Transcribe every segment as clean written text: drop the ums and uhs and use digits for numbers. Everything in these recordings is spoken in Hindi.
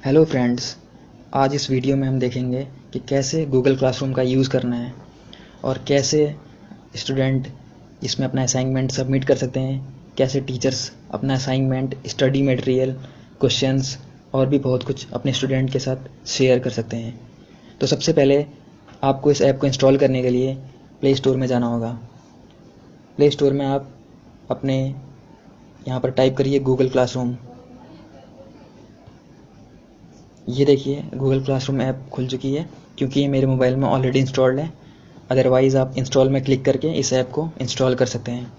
Hello friends. आज इस वीडियो में हम देखेंगे कि कैसे गूगल क्लासरूम का यूज़ करना है और कैसे स्टूडेंट इसमें अपना असाइनमेंट सबमिट कर सकते हैं, कैसे टीचर्स अपना असाइनमेंट, स्टडी मटेरियल, क्वेश्चंस और भी बहुत कुछ अपने स्टूडेंट के साथ शेयर कर सकते हैं। तो सबसे पहले आपको इस ऐप को इंस्टॉल करने के लिए प्ले स्टोर में जाना होगा। प्ले स्टोर में आप अपने यहाँ पर टाइप करिए गूगल क्लासरूम। ये देखिए गूगल क्लासरूम ऐप खुल चुकी है क्योंकि ये मेरे मोबाइल में ऑलरेडी इंस्टॉल्ड है। अदरवाइज़ आप इंस्टॉल में क्लिक करके इस ऐप को इंस्टॉल कर सकते हैं।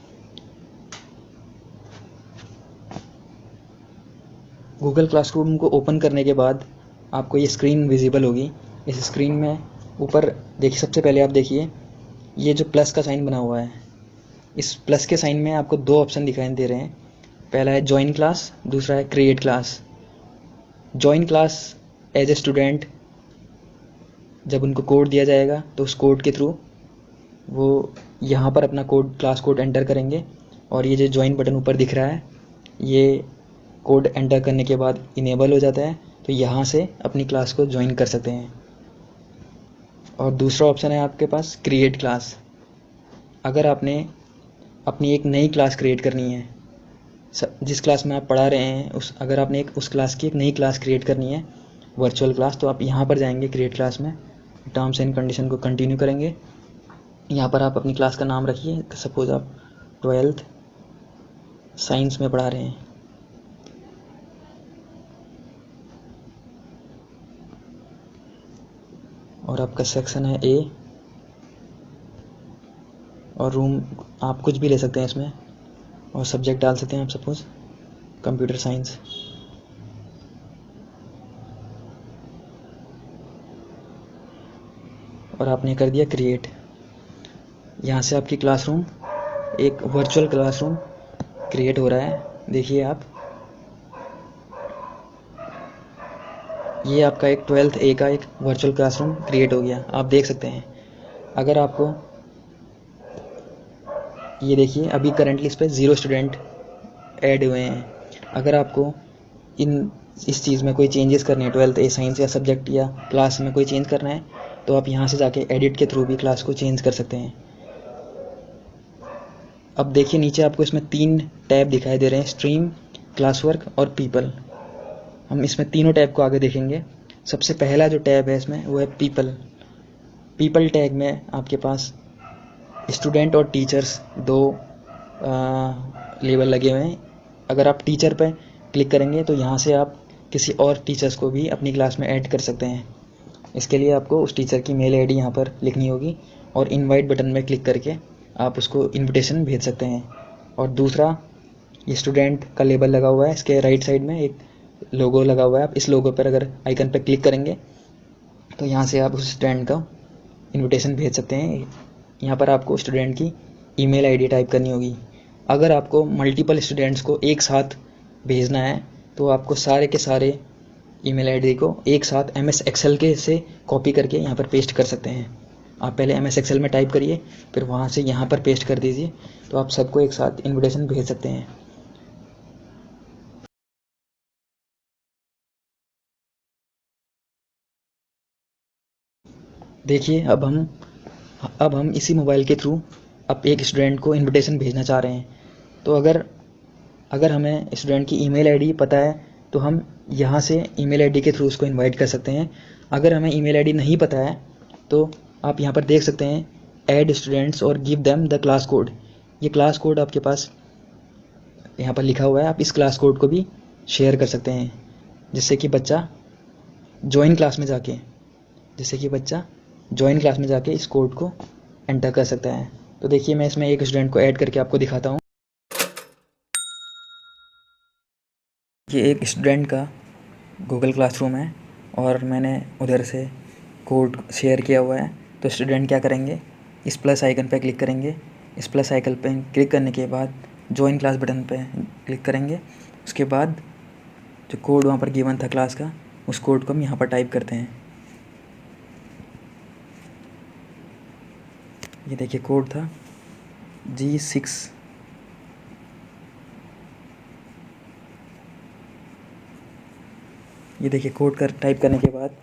गूगल क्लासरूम को ओपन करने के बाद आपको ये स्क्रीन विजिबल होगी। इस स्क्रीन में ऊपर देखिए, सबसे पहले आप देखिए ये जो प्लस का साइन बना हुआ है, इस प्लस के साइन में आपको दो ऑप्शन दिखाई दे रहे हैं। पहला है ज्वाइन क्लास, दूसरा है create class. Join class as a student जब उनको कोड दिया जाएगा तो उस कोड के थ्रू वो यहाँ पर अपना कोड, क्लास कोड एंटर करेंगे और ये जो ज्वाइन बटन ऊपर दिख रहा है, ये कोड एंटर करने के बाद इनेबल हो जाता है, तो यहाँ से अपनी क्लास को ज्वाइन कर सकते हैं। और दूसरा ऑप्शन है आपके पास क्रिएट क्लास। अगर आपने अपनी एक नई क्लास क्रिएट करनी है, जिस क्लास में आप पढ़ा रहे हैं अगर आपने उस क्लास की एक नई क्लास क्रिएट करनी है, वर्चुअल क्लास, तो आप यहाँ पर जाएंगे क्रिएट क्लास में, टर्म्स एंड कंडीशन को कंटिन्यू करेंगे। यहाँ पर आप अपनी क्लास का नाम रखिए। सपोज आप 12th साइंस में पढ़ा रहे हैं, और आपका सेक्शन है ए, और रूम आप कुछ भी ले सकते हैं इसमें, और सब्जेक्ट डाल सकते हैं आप, सपोज कंप्यूटर साइंस। और आपने कर दिया क्रिएट। यहाँ से आपकी क्लासरूम, एक वर्चुअल क्लासरूम क्रिएट हो रहा है। देखिए आप, ये आपका एक 12th ए का एक वर्चुअल क्लासरूम क्रिएट हो गया, आप देख सकते हैं। अगर आपको, ये देखिए अभी करंटली इस पर 0 स्टूडेंट ऐड हुए हैं। अगर आपको इस चीज़ में कोई चेंजेस करने हैं, 12th ए साइंस या सब्जेक्ट या क्लास में कोई चेंज करना है, तो आप यहाँ से जाके एडिट के थ्रू भी क्लास को चेंज कर सकते हैं। अब देखिए नीचे आपको इसमें 3 टैब दिखाई दे रहे हैं, स्ट्रीम, क्लास वर्क और पीपल। हम इसमें तीनों टैब को आगे देखेंगे। सबसे पहला जो टैब है इसमें वो है पीपल। पीपल टैग में आपके पास स्टूडेंट और टीचर्स दो लेबल लगे हुए हैं। अगर आप टीचर पर क्लिक करेंगे तो यहाँ से आप किसी और टीचर्स को भी अपनी क्लास में ऐड कर सकते हैं। इसके लिए आपको उस टीचर की मेल आईडी यहाँ पर लिखनी होगी और इनवाइट बटन में क्लिक करके आप उसको इनविटेशन भेज सकते हैं। और दूसरा, ये स्टूडेंट का लेबल लगा हुआ है, इसके राइट साइड में एक लोगो लगा हुआ है। आप इस लोगो पर अगर आइकन पर क्लिक करेंगे तो यहाँ से आप उस स्टूडेंट का इनविटेशन भेज सकते हैं। यहाँ पर आपको स्टूडेंट की ईमेल आईडी टाइप करनी होगी। अगर आपको मल्टीपल स्टूडेंट्स को एक साथ भेजना है तो आपको सारे के सारे ईमेल आईडी को एक साथ MS एक्सेल के से कॉपी करके यहाँ पर पेस्ट कर सकते हैं। आप पहले MS एक्सेल में टाइप करिए, फिर वहाँ से यहाँ पर पेस्ट कर दीजिए, तो आप सबको एक साथ इनविटेशन भेज सकते हैं। देखिए अब हम इसी मोबाइल के थ्रू अब एक स्टूडेंट को इनविटेशन भेजना चाह रहे हैं। तो अगर हमें स्टूडेंट की ईमेल आईडी पता है तो हम यहाँ से ईमेल आईडी के थ्रू उसको इनवाइट कर सकते हैं। अगर हमें ईमेल आईडी नहीं पता है तो आप यहाँ पर देख सकते हैं ऐड स्टूडेंट्स और give them the class code. ये क्लास कोड आपके पास यहाँ पर लिखा हुआ है। आप इस क्लास कोड को भी शेयर कर सकते हैं जिससे कि बच्चा ज्वाइन क्लास में जाके इस कोड को एंटर कर सकता है। तो देखिए मैं इसमें एक स्टूडेंट को ऐड करके आपको दिखाता हूँ। ये एक स्टूडेंट का गूगल क्लासरूम है और मैंने उधर से कोड शेयर किया हुआ है। तो स्टूडेंट क्या करेंगे, इस प्लस आइकन पर क्लिक करेंगे। इस प्लस आइकन पर क्लिक करने के बाद ज्वाइन क्लास बटन पर क्लिक करेंगे। उसके बाद जो कोड वहाँ पर गिवन था क्लास का, उस कोड को हम यहाँ पर टाइप करते हैं। ये देखिए कोड था G6। ये देखिए कोड कर टाइप करने के बाद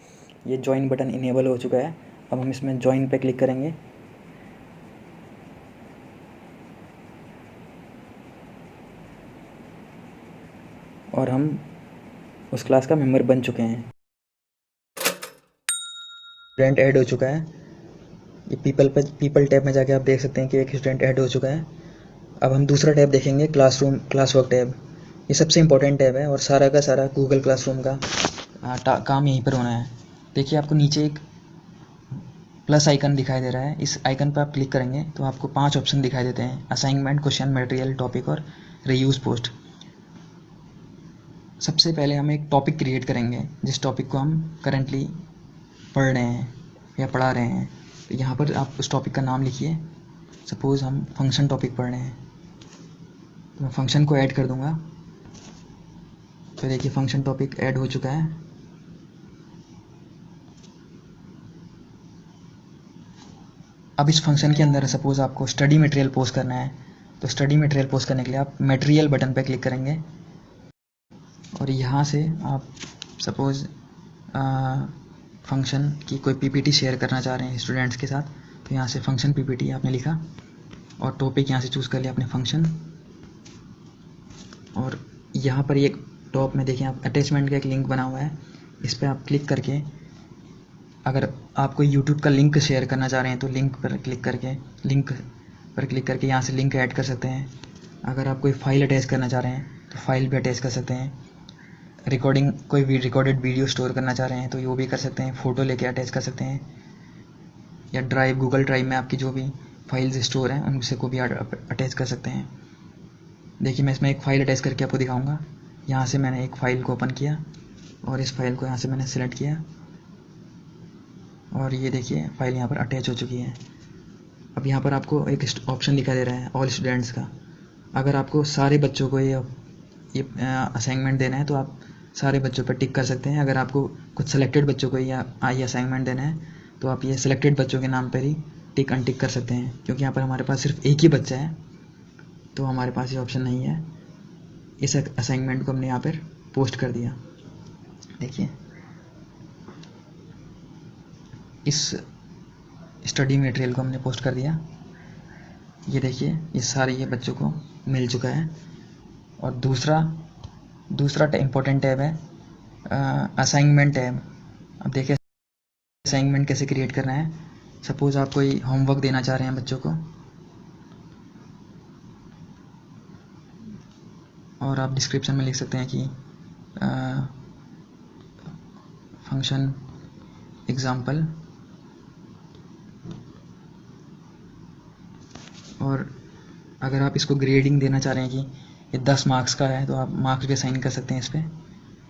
ये ज्वाइन बटन इनेबल हो चुका है। अब हम इसमें ज्वाइन पे क्लिक करेंगे। और हम उस क्लास का मेंबर बन चुके हैं। स्टूडेंट ऐड हो चुका है। ये पीपल टैब में जाके आप देख सकते हैं कि एक स्टूडेंट ऐड हो चुका है। अब हम दूसरा टैब देखेंगे, क्लासरूम क्लास वर्क टैब। ये सबसे इम्पोर्टेंट टैब है और सारा का सारा गूगल क्लासरूम का काम यहीं पर होना है। देखिए आपको नीचे एक प्लस आइकन दिखाई दे रहा है। इस आइकन पर आप क्लिक करेंगे तो आपको 5 ऑप्शन दिखाई देते हैं: असाइनमेंट, क्वेश्चन, मटेरियल, टॉपिक और रीयूज पोस्ट। सबसे पहले हम एक टॉपिक क्रिएट करेंगे जिस टॉपिक को हम करेंटली पढ़ रहे हैं या पढ़ा रहे हैं। तो यहाँ पर आप उस टॉपिक का नाम लिखिए। सपोज़ हम फंक्शन टॉपिक पढ़ रहे हैं तो मैं फंक्शन को ऐड कर दूँगा। तो देखिए फंक्शन टॉपिक ऐड हो चुका है। अब इस फंक्शन के अंदर सपोज़ आपको स्टडी मटेरियल पोस्ट करना है, तो स्टडी मटेरियल पोस्ट करने के लिए आप मटेरियल बटन पर क्लिक करेंगे और यहाँ से आप सपोज़ फंक्शन की कोई पीपीटी शेयर करना चाह रहे हैं स्टूडेंट्स के साथ, तो यहाँ से फंक्शन पीपीटी आपने लिखा और टॉपिक यहाँ से चूज़ कर लिया अपने फंक्शन। और यहाँ पर एक टॉप में देखिए आप अटैचमेंट का एक लिंक बना हुआ है, इस पर आप क्लिक करके अगर आप कोई यूट्यूब का लिंक शेयर करना चाह रहे हैं तो लिंक पर क्लिक करके यहाँ से लिंक ऐड कर सकते हैं। अगर आप कोई फाइल अटैच करना चाह रहे हैं तो फाइल भी अटैच कर सकते हैं। कोई भी रिकॉर्डेड वीडियो स्टोर करना चाह रहे हैं तो वो भी कर सकते हैं। फ़ोटो लेके अटैच कर सकते हैं या गूगल ड्राइव में आपकी जो भी फाइल्स स्टोर हैं उनसे को भी अटैच कर सकते हैं। देखिए मैं इसमें एक फ़ाइल अटैच करके आपको दिखाऊंगा। यहाँ से मैंने एक फ़ाइल को ओपन किया और इस फाइल को यहाँ से मैंने सेलेक्ट किया और ये देखिए फाइल यहाँ पर अटैच हो चुकी है। अब यहाँ पर आपको एक ऑप्शन दिखाई दे रहा है ऑल स्टूडेंट्स का। अगर आपको सारे बच्चों को ये असाइनमेंट देना है तो आप सारे बच्चों पर टिक कर सकते हैं। अगर आपको कुछ सिलेक्टेड बच्चों को ये असाइनमेंट देना है तो आप ये सिलेक्टेड बच्चों के नाम पर ही टिक अनटिक कर सकते हैं। क्योंकि यहाँ पर हमारे पास सिर्फ एक ही बच्चा है तो हमारे पास ये ऑप्शन नहीं है। इस असाइनमेंट को हमने यहाँ पर पोस्ट कर दिया। देखिए इस स्टडी मटेरियल को हमने पोस्ट कर दिया। ये देखिए ये सारे ये बच्चों को मिल चुका है। और दूसरा इम्पोर्टेंट टैब है असाइनमेंट टैब। अब देखिए असाइनमेंट कैसे क्रिएट करना है। सपोज़ आप कोई होमवर्क देना चाह रहे हैं बच्चों को और आप डिस्क्रिप्शन में लिख सकते हैं कि फंक्शन एग्जाम्पल। और अगर आप इसको ग्रेडिंग देना चाह रहे हैं कि ये 10 मार्क्स का है तो आप मार्क्स भी असाइन कर सकते हैं इस पर।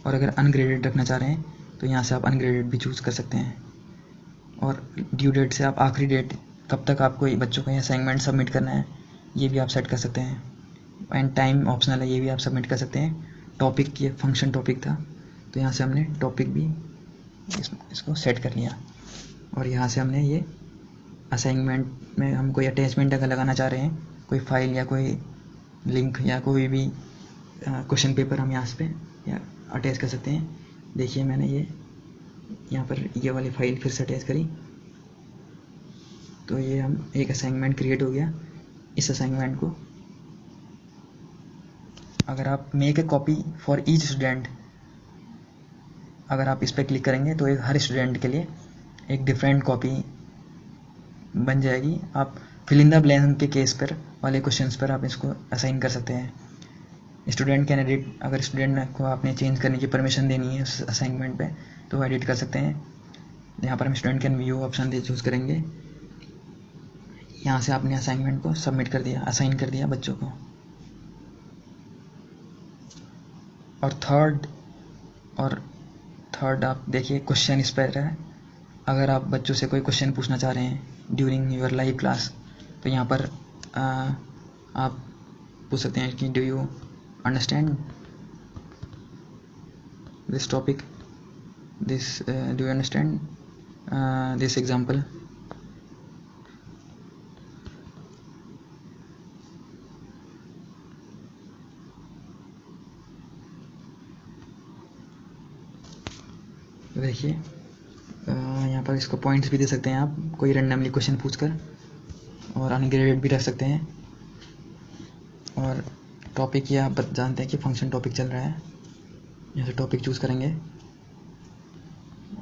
और अगर अनग्रेडेड रखना चाह रहे हैं तो यहाँ से आप अनग्रेडेड भी चूज़ कर सकते हैं। और ड्यू डेट से आप आखिरी डेट कब तक आपको बच्चों का असाइनमेंट सबमिट करना है ये भी आप सेट कर सकते हैं। एंड टाइम ऑप्शनल है, ये भी आप सबमिट कर सकते हैं। टॉपिक ये फंक्शन टॉपिक था तो यहाँ से हमने टॉपिक भी इसको सेट कर लिया। और यहाँ से हमने ये असाइनमेंट में हम कोई अटैचमेंट अगर लगाना चाह रहे हैं, कोई फाइल या कोई लिंक या कोई भी क्वेश्चन पेपर हम यहाँ पे या अटैच कर सकते हैं। देखिए मैंने ये यहाँ पर ये वाली फाइल फिर से अटैच करी तो ये हम एक असाइनमेंट क्रिएट हो गया। इस असाइनमेंट को अगर आप make a copy for each student, अगर आप इस पर क्लिक करेंगे तो एक हर स्टूडेंट के लिए एक डिफरेंट कॉपी बन जाएगी। आप फिल इन द ब्लैंक के केस पर वाले क्वेश्चंस पर आप इसको असाइन कर सकते हैं। स्टूडेंट कैन एडिट, अगर स्टूडेंट को आपने चेंज करने की परमिशन देनी है उस असाइनमेंट पे तो एडिट कर सकते हैं। यहाँ पर हम student can view option they choose करेंगे। यहाँ से आपने असाइनमेंट को सबमिट कर दिया, असाइन कर दिया बच्चों को। और थर्ड आप देखिए क्वेश्चन इस पर है। अगर आप बच्चों से कोई क्वेश्चन पूछना चाह रहे हैं ड्यूरिंग योर लाइव क्लास तो यहाँ पर आप पूछ सकते हैं कि do you understand this topic, do you understand this example. देखिए यहाँ पर इसको पॉइंट्स भी दे सकते हैं आप, कोई रैंडमली क्वेश्चन पूछकर, और अनग्रेडेड भी रख सकते हैं। और टॉपिक ये आप जानते हैं कि फंक्शन टॉपिक चल रहा है, यहाँ से टॉपिक चूज़ करेंगे।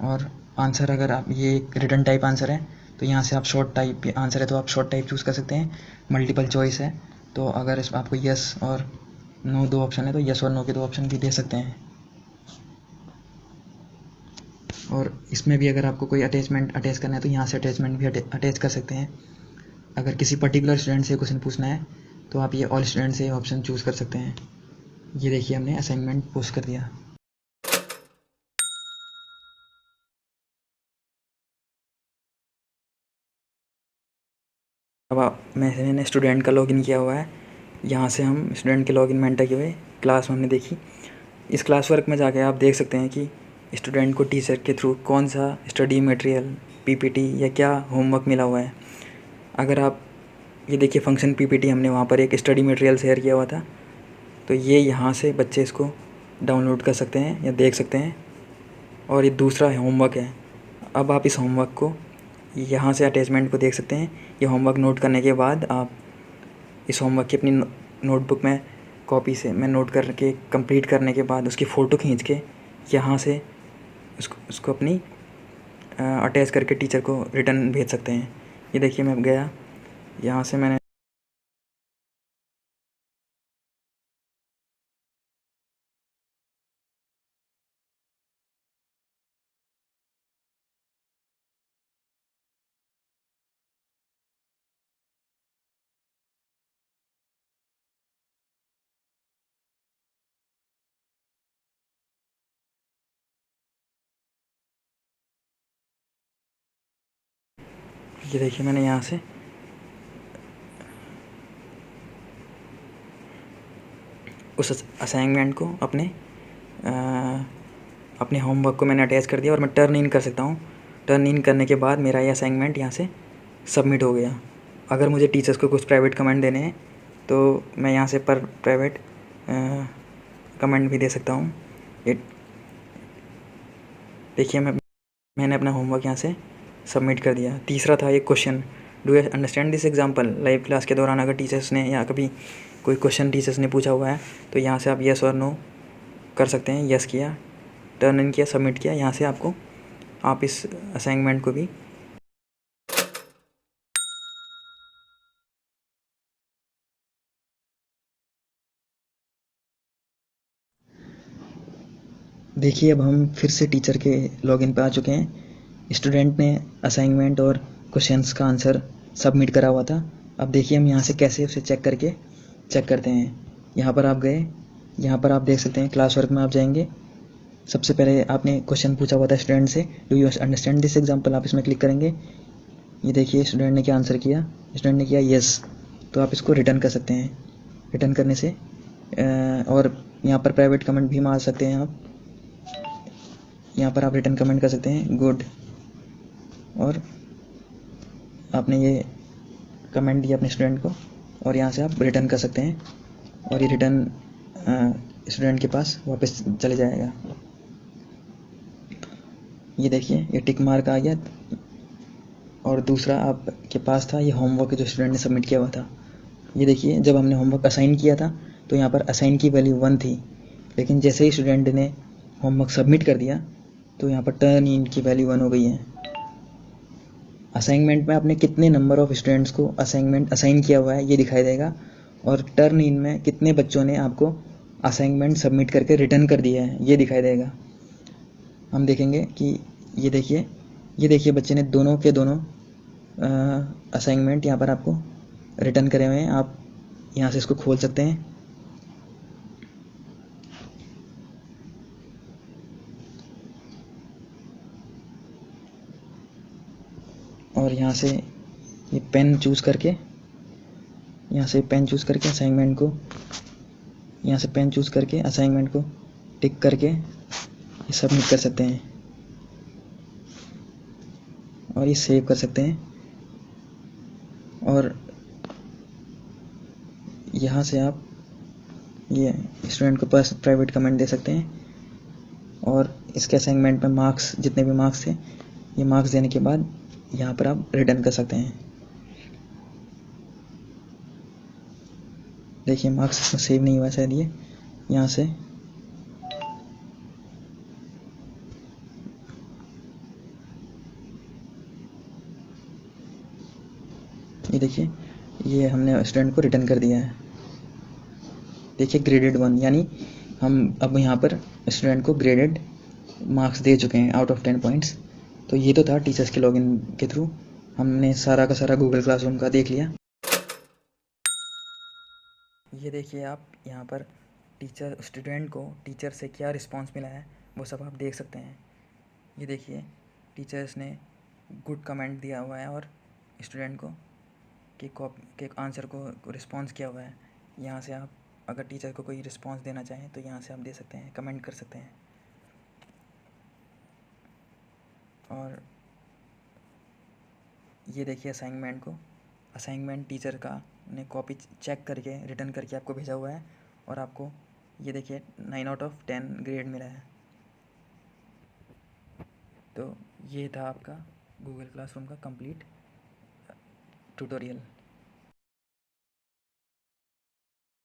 और आंसर, अगर आप ये एक रिटर्न टाइप आंसर है तो यहाँ से आप शॉर्ट टाइप आंसर है तो आप शॉर्ट टाइप चूज़ कर सकते हैं। मल्टीपल चॉइस है तो अगर इस आपको यस और नो दो ऑप्शन है तो यस और नो के दो ऑप्शन भी दे सकते हैं। और इसमें भी अगर आपको कोई अटैचमेंट अटैच करना है तो यहाँ से अटैचमेंट भी अटैच कर सकते हैं। अगर किसी पर्टिकुलर स्टूडेंट से क्वेश्चन पूछना है तो आप ये ऑल स्टूडेंट से ऑप्शन चूज़ कर सकते हैं। ये देखिए हमने असाइनमेंट पोस्ट कर दिया। अब मैंने स्टूडेंट का लॉगिन किया हुआ है, यहाँ से हम स्टूडेंट के लॉगिन में एंटर किए हुए क्लास हमने देखी। इस क्लास वर्क में जाके आप देख सकते हैं कि स्टूडेंट को टीचर के थ्रू कौन सा स्टडी मटेरियल, पीपीटी या क्या होमवर्क मिला हुआ है। अगर आप ये देखिए फंक्शन पीपीटी, हमने वहाँ पर एक स्टडी मटेरियल शेयर किया हुआ था, तो ये यहाँ से बच्चे इसको डाउनलोड कर सकते हैं या देख सकते हैं। और ये दूसरा होमवर्क है। अब आप इस होमवर्क को यहाँ से अटैचमेंट को देख सकते हैं। ये होमवर्क नोट करने के बाद आप इस होमवर्क की अपनी नोटबुक में कॉपी से मैं नोट करके कंप्लीट करने के बाद उसकी फ़ोटो खींच के यहाँ से उसको अपनी अटैच करके टीचर को रिटर्न भेज सकते हैं। ये देखिए मैं गया, यहाँ से मैंने ये देखिए मैंने यहाँ से उस असाइनमेंट को अपने होमवर्क को मैंने अटैच कर दिया और मैं टर्न इन कर सकता हूँ। टर्न इन करने के बाद मेरा ये असाइनमेंट यहाँ से सबमिट हो गया। अगर मुझे टीचर्स को कुछ प्राइवेट कमेंट देने हैं तो मैं यहाँ से पर प्राइवेट कमेंट भी दे सकता हूँ। ये देखिए मैंने अपना होमवर्क यहाँ से सबमिट कर दिया। तीसरा था ये question, do you understand this example. Live class के दौरान अगर टीचर्स ने या कभी कोई क्वेश्चन टीचर्स ने पूछा हुआ है तो यहाँ से आप येस और नो कर सकते हैं। येस किया, टर्न इन किया, सबमिट किया, यहाँ से आप इस असाइनमेंट को भी देखिए। अब हम फिर से टीचर के लॉगिन पे आ चुके हैं। स्टूडेंट ने असाइनमेंट और क्वेश्चंस का आंसर सबमिट करा हुआ था। अब देखिए हम यहाँ से कैसे उसे चेक करते हैं। यहाँ पर आप गए, यहाँ पर आप देख सकते हैं क्लास वर्क में आप जाएंगे। सबसे पहले आपने क्वेश्चन पूछा हुआ था स्टूडेंट से, do you understand this example, आप इसमें क्लिक करेंगे। ये देखिए स्टूडेंट ने क्या आंसर किया, स्टूडेंट ने किया येस, तो आप इसको रिटर्न कर सकते हैं। रिटर्न करने से और यहाँ पर प्राइवेट कमेंट भी मार सकते हैं आप। यहाँ पर आप रिटर्न कमेंट कर सकते हैं गुड, और आपने ये कमेंट दिया अपने स्टूडेंट को और यहाँ से आप रिटर्न कर सकते हैं और ये रिटर्न स्टूडेंट के पास वापस चले जाएगा। ये देखिए ये टिक मार्क आ गया। और दूसरा आपके पास था ये होमवर्क जो स्टूडेंट ने सबमिट किया हुआ था। ये देखिए जब हमने होमवर्क असाइन किया था तो यहाँ पर असाइन की वैल्यू 1 थी, लेकिन जैसे ही स्टूडेंट ने होमवर्क सबमिट कर दिया तो यहाँ पर टर्न इन की वैल्यू 1 हो गई है। असाइनमेंट में आपने कितने नंबर ऑफ स्टूडेंट्स को असाइनमेंट असाइन किया हुआ है ये दिखाई देगा, और टर्न इन में कितने बच्चों ने आपको असाइनमेंट सबमिट करके रिटर्न कर दिया है ये दिखाई देगा। हम देखेंगे कि ये देखिए बच्चे ने दोनों के दोनों असाइनमेंट यहाँ पर आपको रिटर्न करे हुए हैं। आप यहाँ से इसको खोल सकते हैं और यहाँ से ये पेन चूज़ करके असाइनमेंट को असाइनमेंट को टिक करके ये सबमिट कर सकते हैं और ये सेव कर सकते हैं। और यहाँ से आप ये स्टूडेंट को पास प्राइवेट कमेंट दे सकते हैं और इसके असाइनमेंट में मार्क्स, जितने भी मार्क्स थे, ये मार्क्स देने के बाद यहाँ पर आप रिटर्न कर सकते हैं। देखिए मार्क्स इसमें सेव नहीं हुआ शायद, ये यहाँ से ये देखिए, ये हमने स्टूडेंट को रिटर्न कर दिया है। देखिए ग्रेडेड 1, यानी हम अब यहाँ पर स्टूडेंट को ग्रेडेड मार्क्स दे चुके हैं आउट ऑफ 10 पॉइंट्स। तो ये तो था टीचर्स के लॉगिन के थ्रू, हमने सारा का सारा गूगल क्लासरूम का देख लिया। ये देखिए आप यहाँ पर स्टूडेंट को टीचर से क्या रिस्पांस मिला है वो सब आप देख सकते हैं। ये देखिए टीचर्स ने गुड कमेंट दिया हुआ है और स्टूडेंट को के आंसर को रिस्पांस किया हुआ है। यहाँ से आप अगर टीचर को कोई रिस्पांस देना चाहें तो यहाँ से आप दे सकते हैं, कमेंट कर सकते हैं। और ये देखिए असाइनमेंट टीचर का ने कॉपी चेक करके रिटर्न करके आपको भेजा हुआ है और आपको ये देखिए 9 आउट ऑफ 10 ग्रेड मिला है। तो ये था आपका गूगल क्लासरूम का कंप्लीट ट्यूटोरियल।